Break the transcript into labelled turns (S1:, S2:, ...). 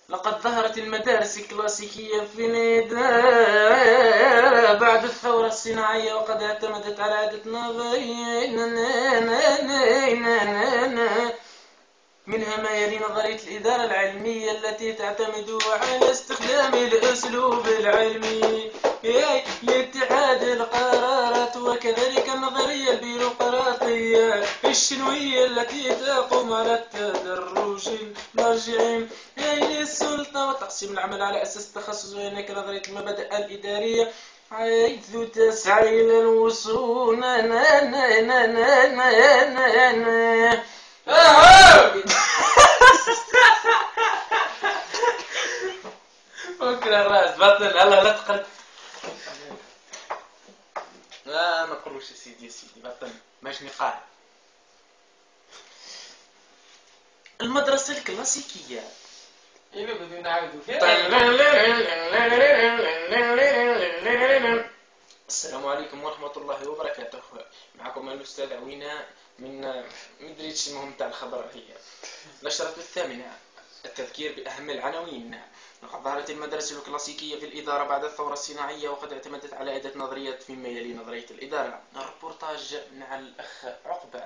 S1: لقد ظهرت المدارس الكلاسيكية في الإدارة بعد الثورة الصناعية، وقد اعتمدت على عدة نظريات منها ما يلي نظرية الإدارة العلمية التي تعتمد على استخدام الأسلوب العلمي لاتحاد القرارات، وكذلك النظرية البيروقراطية الشنوية التي تقوم على التدرج المرجعي للسلطة وتقسيم العمل على أساس التخصص. وهناك نظرية المبادئ الإدارية حيث تسعى إلى الوصول فكر الراس بطل. الله لا تقل. لا ما نقولوش يا سيدي بطل ماش نقال. المدرسة الكلاسيكية
S2: إلا بدو نعاودو فيها.
S1: السلام عليكم ورحمة الله وبركاته. معكم الأستاذ عوينة من مدريتش المهم تاع الخبر. هي نشرة الثامنة، التذكير بأهم العناوين. لقد ظهرت المدرسة الكلاسيكية في الإدارة بعد الثورة الصناعية، وقد اعتمدت على عدة نظريات فيما يلي نظرية الإدارة. الريبورتاج مع الأخ عقبة.